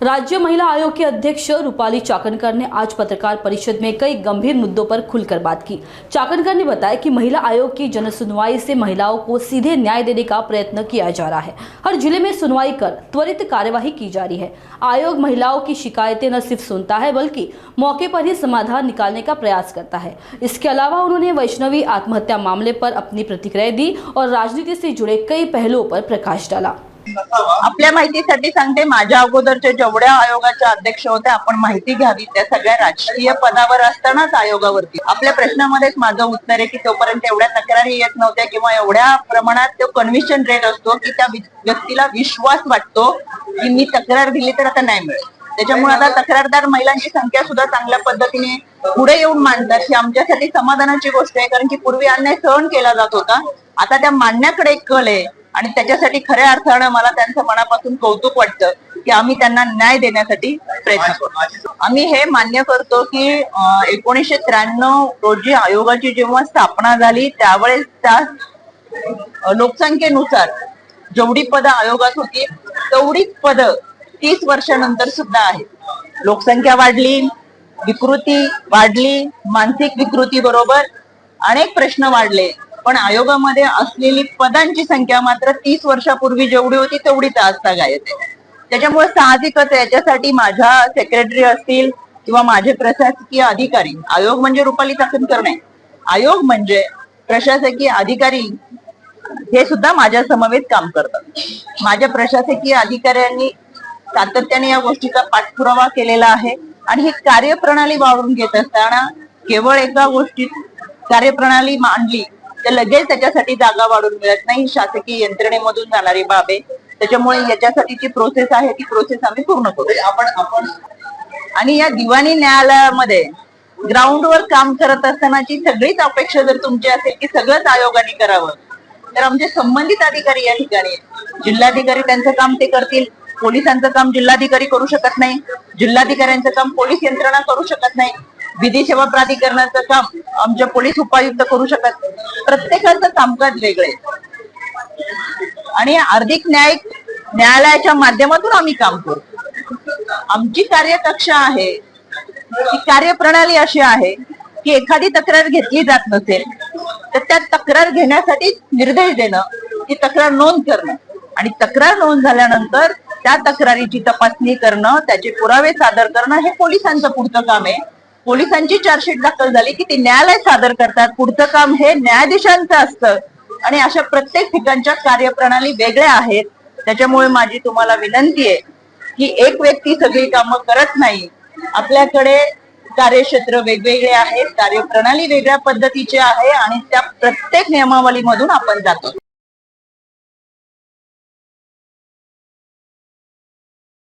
राज्य महिला आयोग के अध्यक्ष रूपाली चाकणकर ने आज पत्रकार परिषद में कई गंभीर मुद्दों पर खुलकर बात की। चाकणकर ने बताया कि महिला आयोग की जनसुनवाई से महिलाओं को सीधे न्याय देने का प्रयत्न किया जा रहा है। हर जिले में सुनवाई कर त्वरित कार्यवाही की जा रही है। आयोग महिलाओं की शिकायतें न सिर्फ सुनता है बल्कि मौके पर ही समाधान निकालने का प्रयास करता है। इसके अलावा उन्होंने वैष्णवी आत्महत्या मामले पर अपनी प्रतिक्रिया दी और राजनीति से जुड़े कई पहलुओं पर प्रकाश डाला। आपल्या माहितीसाठी सांगते, माझ्या अगोदरच्या जेवढ्या आयोगाच्या अध्यक्ष होत्या आपण माहिती घ्यावी, त्या सगळ्या राजकीय पदावर असतानाच आयोगावरती आपल्या प्रश्नामध्येच माझं उत्तर आहे की तोपर्यंत एवढ्या तक्रारी येत नव्हत्या किंवा एवढ्या प्रमाणात तो कन्व्हिक्शन रेट असतो की त्या व्यक्तीला विश्वास वाटतो की मी तक्रार दिली तर आता नाही मिळेल। त्याच्यामुळे आता तक्रारदार महिलांची संख्या सुद्धा चांगल्या पद्धतीने पुढे येऊन मांडतात ही आमच्यासाठी समाधानाची गोष्ट आहे, कारण की पूर्वी अन्याय सहन केला जात होता, आता त्या मांडण्याकडे एक कल आहे आणि त्याच्यासाठी खऱ्या अर्थाने मला त्यांचं मनापासून कौतुक वाटतं की आम्ही त्यांना न्याय देण्यासाठी प्रयत्न करतो। आम्ही हे मान्य करतो की 1993 रोजी आयोगाची जेव्हा स्थापना झाली त्यावेळेस त्या लोकसंख्येनुसार जेवढी पदं आयोगात होती तेवढीच पदं 30 वर्षानंतर सुद्धा आहे। लोकसंख्या वाढली, विकृती वाढली, मानसिक विकृती बरोबर अनेक प्रश्न वाढले, पण आयोगामध्ये असलेली पदांची संख्या मात्र 30 वर्षापूर्वी जेवढी होती तेवढीच आजतागायत आहे। त्याच्यामुळे साहजिकच याच्यासाठी माझ्या सेक्रेटरी असतील किंवा माझे प्रशासकीय अधिकारी, आयोग म्हणजे रूपाली चाकणकर नाही, आयोग म्हणजे प्रशासकीय अधिकारी हे सुद्धा माझ्या समवेत काम करतात। माझ्या प्रशासकीय अधिकाऱ्यांनी सातत्याने या गोष्टीचा पाठपुरावा केलेला आहे आणि ही कार्यप्रणाली वाढवून घेत असताना केवळ एका गोष्टीत कार्यप्रणाली मांडली तर लगेच त्याच्यासाठी जागा वाढून मिळत नाही, शासकीय यंत्रणेमधून जाणारी बाब आहे। त्याच्यामुळे याच्यासाठी जी प्रोसेस आहे ती प्रोसेस आम्ही पूर्ण करू। आणि या दिवाणी न्यायालयामध्ये ग्राउंडवर काम करत असतानाची सगळीच अपेक्षा जर तुमची असेल की सगळंच आयोगाने करावं तर आमचे संबंधित अधिकारी या ठिकाणी, जिल्हाधिकारी त्यांचं काम ते करतील, पोलिसांचं काम जिल्हाधिकारी करू शकत नाही, जिल्हाधिकाऱ्यांचं काम पोलीस यंत्रणा करू शकत नाही, विधी सेवा प्राधिकरणाचं काम आमच्या पोलीस उपायुक्त करू शकत, प्रत्येकाचं कामकाज वेगळे आणि आर्थिक न्यायिक न्यायालयाच्या माध्यमातून आम्ही काम करू। आमची कार्यकक्षा आहे, ती कार्यप्रणाली अशी आहे की एखादी तक्रार घेतली जात नसेल तर त्या तक्रार घेण्यासाठी निर्देश देणं, ती तक्रार नोंद करणं आणि तक्रार नोंद झाल्यानंतर त्या तक्रारीची तपासणी करणं, त्याचे पुरावे सादर करणं हे पोलिसांचं पुढचं काम आहे। पोलिसांची चार्जशीट दाखल झाली की ती न्यायालय सादर करतात, पुढचं काम हे न्यायाधीशांचं असतं आणि अशा प्रत्येक ठिकाणच्या कार्यप्रणाली वेगळ्या आहेत। त्याच्यामुळे माझी तुम्हाला विनंती आहे की एक व्यक्ती सगळी कामं करत नाही, आपल्याकडे कार्यक्षेत्र वेगवेगळे आहेत, कार्यप्रणाली वेगळ्या पद्धतीची आहे आणि त्या प्रत्येक नियमावलीमधून आपण जातो।